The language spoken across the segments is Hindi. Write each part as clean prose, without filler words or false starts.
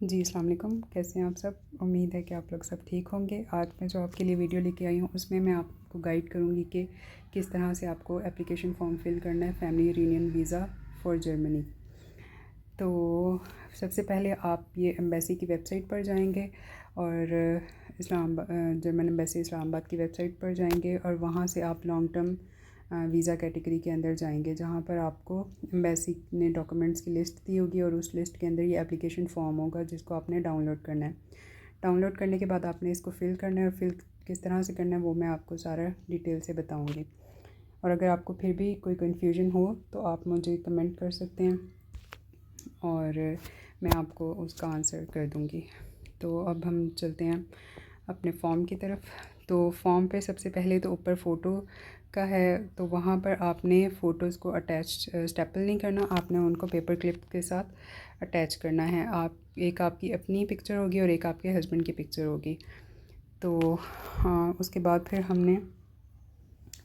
जी, अस्सलाम वालेकुम। कैसे हैं आप सब? उम्मीद है कि आप लोग सब ठीक होंगे। आज मैं जो आपके लिए वीडियो लेके आई हूँ उसमें मैं आपको गाइड करूँगी कि किस तरह से आपको एप्लीकेशन फ़ॉर्म फिल करना है family reunion visa for Germany. तो सबसे पहले आप ये एम्बेसी की वेबसाइट पर जाएंगे और जर्मन एम्बेसी इस्लामाबाद की वेबसाइट पर जाएंगे और वहाँ से आप लॉन्ग टर्म वीज़ा कैटेगरी के अंदर जाएंगे, जहाँ पर आपको एम्बेसी ने डॉक्यूमेंट्स की लिस्ट दी होगी और उस लिस्ट के अंदर ये एप्लीकेशन फ़ॉर्म होगा जिसको आपने डाउनलोड करना है। डाउनलोड करने के बाद आपने इसको फ़िल करना है और फिल किस तरह से करना है वो मैं आपको सारा डिटेल से बताऊँगी। और अगर आपको फिर भी कोई कन्फ्यूजन हो तो आप मुझे कमेंट कर सकते हैं और मैं आपको उसका आंसर कर दूँगी। तो अब हम चलते हैं अपने फॉर्म की तरफ। तो फॉर्म पे सबसे पहले तो ऊपर फ़ोटो का है, तो वहाँ पर आपने फ़ोटोज़ को अटैच स्टेपल नहीं करना, आपने उनको पेपर क्लिप के साथ अटैच करना है। आप एक आपकी अपनी पिक्चर होगी और एक आपके हस्बैंड की पिक्चर होगी। तो हाँ, उसके बाद फिर हमने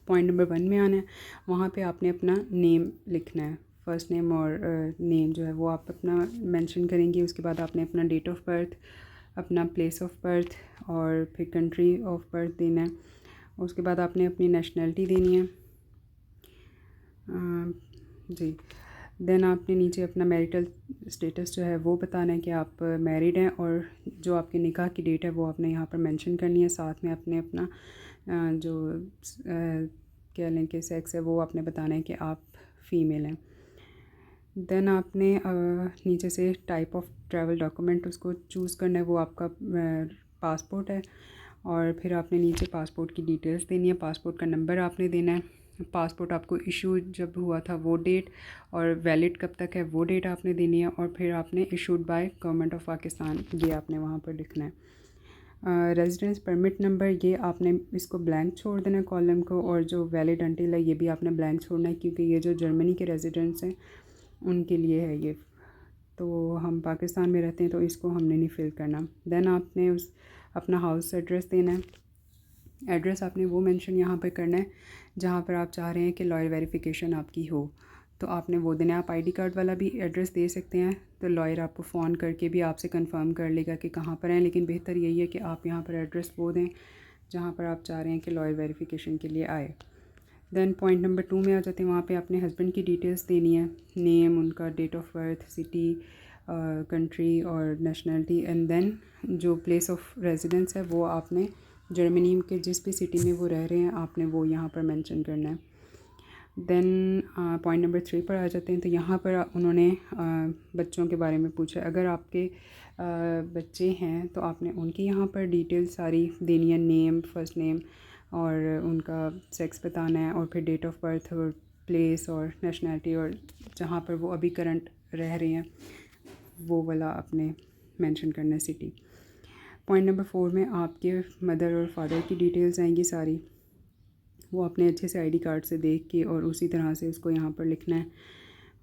पॉइंट नंबर 1 में आना है। वहाँ पे आपने अपना नेम लिखना है, फ़र्स्ट नेम और नेम जो है वो आप अपना मेंशन करेंगी। उसके बाद आपने अपना डेट ऑफ़ बर्थ, अपना प्लेस ऑफ बर्थ और फिर कंट्री ऑफ बर्थ देना है। उसके बाद आपने अपनी नेशनैलिटी देनी है जी। देन आपने नीचे अपना मैरिटल स्टेटस जो है वो बताना है कि आप मैरिड हैं और जो आपके निकाह की डेट है वो आपने यहाँ पर मेंशन करनी है। साथ में आपने अपना जो कह लें कि सेक्स है वो आपने बताना है कि आप फ़ीमेल हैं। देन आपने नीचे से टाइप ऑफ ट्रैवल डॉक्यूमेंट उसको चूज़ करना है, वो आपका पासपोर्ट है। और फिर आपने नीचे पासपोर्ट की डिटेल्स देनी है, पासपोर्ट का नंबर आपने देना है, पासपोर्ट आपको इशू जब हुआ था वो डेट और वैलिड कब तक है वो डेट आपने देनी है। और फिर आपने issued by government of Pakistan ये आपने वहाँ पर लिखना है। रेजिडेंस परमिट नंबर ये आपने इसको ब्लैंक छोड़ देना है कॉलम को, और जो वैलिड अंटिल है ये भी आपने ब्लैंक छोड़ना है क्योंकि ये जो जर्मनी के रेजिडेंट्स हैं उनके लिए है ये। तो हम पाकिस्तान में रहते हैं तो इसको हमने नहीं फिल करना। देन आपने उस अपना हाउस एड्रेस देना है। एड्रेस आपने वो मेंशन यहाँ पर करना है जहाँ पर आप चाह रहे हैं कि लॉयर वेरिफिकेशन आपकी हो, तो आपने वो देना है। आप आईडी कार्ड वाला भी एड्रेस दे सकते हैं, तो लॉयर आपको फ़ोन करके भी आपसे कंफर्म कर लेगा कि कहाँ पर हैं, लेकिन बेहतर यही है कि आप यहाँ पर एड्रेस वो दें जहाँ पर आप चाह रहे हैं कि लॉयर वेरिफिकेशन के लिए आए। देन पॉइंट नंबर 2 में आ जाते हैं। वहाँ पे अपने हस्बैंड की डिटेल्स देनी है, नेम, उनका date of birth, city, country और नेशनैलिटी। एंड देन जो प्लेस ऑफ रेजिडेंस है वो आपने जर्मनी के जिस भी सिटी में वो रह रहे हैं आपने वो यहाँ पर मेंशन करना है। देन पॉइंट नंबर 3 पर आ जाते हैं। तो यहाँ पर उन्होंने बच्चों के बारे में पूछा। अगर आपके बच्चे हैं तो आपने उनकी यहाँ पर डिटेल सारी देनी है, नेम, फर्स्ट नेम और उनका सेक्स बताना है और फिर डेट ऑफ बर्थ और प्लेस और नेशनैलिटी और जहाँ पर वो अभी करंट रह रहे हैं वो वाला आपने मेंशन करना है, सिटी। पॉइंट नंबर 4 में आपके मदर और फादर की डिटेल्स आएंगी सारी, वो आपने अच्छे से आईडी कार्ड से देख के और उसी तरह से उसको यहाँ पर लिखना है।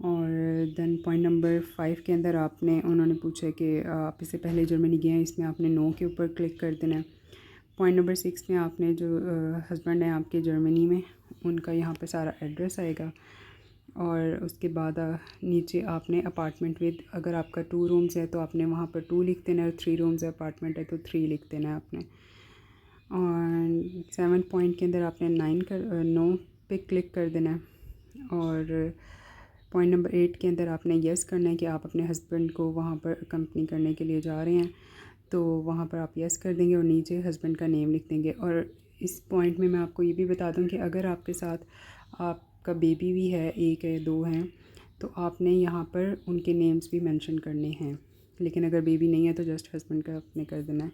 और देन पॉइंट नंबर 5 के अंदर आपने उन्होंने पूछा कि आप इससे पहले जर्मनी गए हैं, इसमें आपने नो के ऊपर क्लिक कर देना है। पॉइंट नंबर 6 में आपने जो हस्बैंड हैं आपके जर्मनी में उनका यहाँ पर सारा एड्रेस आएगा। और उसके बाद नीचे आपने अपार्टमेंट विद, अगर आपका 2 रूम्स है तो आपने वहाँ पर 2 लिख देना है, 3 रूम्स है अपार्टमेंट है तो 3 लिख देना है आपने। और 7 पॉइंट के अंदर आपने 9 पे क्लिक कर देना है। और पॉइंट नंबर 8 के अंदर आपने येस करना है कि आप अपने हस्बैंड को वहाँ पर कंपनी करने के लिए जा रहे हैं, तो वहाँ पर आप येस कर देंगे और नीचे हस्बैंड का नेम लिख देंगे। और इस पॉइंट में मैं आपको ये भी बता दूं कि अगर आपके साथ आपका बेबी भी है, 1 है 2 हैं, तो आपने यहाँ पर उनके नेम्स भी मेंशन करने हैं, लेकिन अगर बेबी नहीं है तो जस्ट हस्बैंड का आपने कर देना है।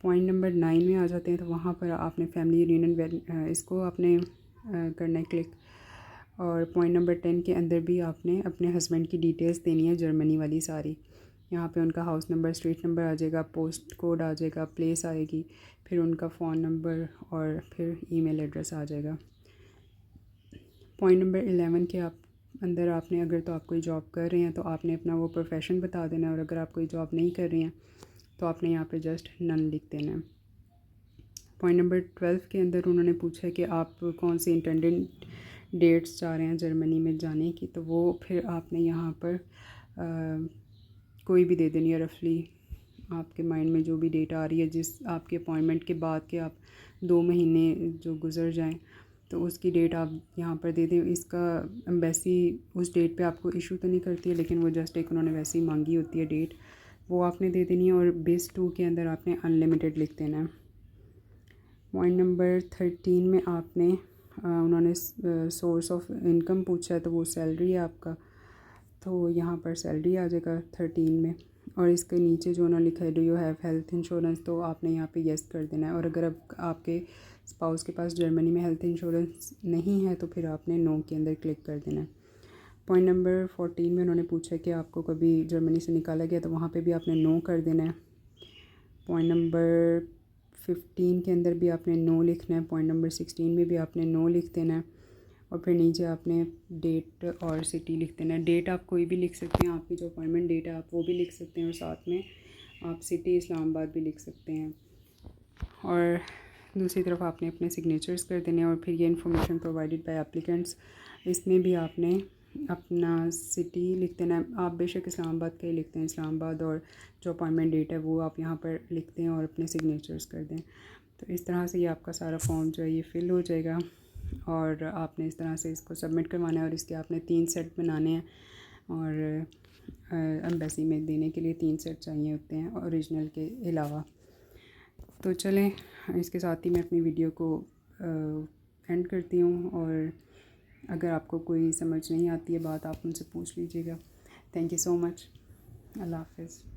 पॉइंट नंबर 9 में आ जाते हैं। तो वहाँ पर आपने फैमिली रीयूनियन इसको आपने करना है क्लिक। और पॉइंट नंबर 10 के अंदर भी आपने अपने हस्बैंड की डिटेल्स देनी है, जर्मनी वाली सारी। यहाँ पे उनका हाउस नंबर, स्ट्रीट नंबर आ जाएगा, पोस्ट कोड आ जाएगा, प्लेस आएगी, फिर उनका फ़ोन नंबर और फिर ईमेल एड्रेस आ जाएगा। पॉइंट नंबर 11 के अंदर आपने, अगर तो आप कोई जॉब कर रहे हैं तो आपने अपना वो प्रोफेशन बता देना है, और अगर आप कोई जॉब नहीं कर रहे हैं तो आपने यहाँ पे जस्ट नन लिख देना है। पॉइंट नंबर 12 के अंदर उन्होंने पूछा कि आप कौन सी इंटेंडेड डेट्स चाह रहे हैं जर्मनी में जाने की, तो वो फिर आपने यहाँ पर कोई भी दे देनी है रफली, आपके माइंड में जो भी डेट आ रही है, जिस आपके अपॉइंटमेंट के बाद के आप 2 महीने जो गुज़र जाएं तो उसकी डेट आप यहाँ पर दे दें। इसका एम्बेसी उस डेट पे आपको इशू तो नहीं करती है, लेकिन वो जस्ट एक उन्होंने वैसे ही मांगी होती है डेट, वो आपने दे देनी है। और बेस 2 के अंदर आपने अनलिमिटेड लिख देना है। पॉइंट नंबर 13 में आपने उन्होंने सोर्स ऑफ इनकम पूछा है, तो वो सैलरी है आपका, तो यहाँ पर सैलरी आ जाएगा 13 में। और इसके नीचे जो उन्होंने लिखा है do you have health insurance, तो आपने यहाँ पे येस कर देना है। और अगर अब आपके स्पाउस के पास जर्मनी में हेल्थ इंश्योरेंस नहीं है तो फिर आपने नो के अंदर क्लिक कर देना है। पॉइंट नंबर 14 में उन्होंने पूछा कि आपको कभी जर्मनी से निकाला गया, तो वहाँ पे भी आपने नो कर देना है। पॉइंट नंबर 15 के अंदर भी आपने नो लिखना है। पॉइंट नंबर 16 में भी आपने नो लिख देना है। और फिर नीचे आपने डेट और सिटी लिख देना है। डेट आप कोई भी लिख सकते हैं, आपकी जो अपॉइंटमेंट डेट है आप वो भी लिख सकते हैं, और साथ में आप सिटी इस्लामाबाद भी लिख सकते हैं। और दूसरी तरफ आपने अपने सिग्नेचर्स कर देने हैं। और फिर ये इन्फॉर्मेशन प्रोवाइडेड बाय एप्लीकेंट्स, इसमें भी आपने अपना सिटी लिख देना है। आप बेशक इस्लामाबाद का ही लिखते हैं, इस्लामाबाद, और जो अपॉइंटमेंट डेट है वो आप यहाँ पर लिखते हैं और अपने सिग्नेचर्स कर दें। तो इस तरह से ये आपका सारा फॉर्म जो है ये फ़िल हो जाएगा, और आपने इस तरह से इसको सबमिट करवाना है। और इसके आपने 3 सेट बनाने हैं, और एम्बेसी में देने के लिए 3 सेट चाहिए होते हैं ओरिजिनल के अलावा। तो चलें, इसके साथ ही मैं अपनी वीडियो को एंड करती हूँ। और अगर आपको कोई समझ नहीं आती है बात, आप उनसे पूछ लीजिएगा। Thank you so much. अल्लाह हाफ़िज़।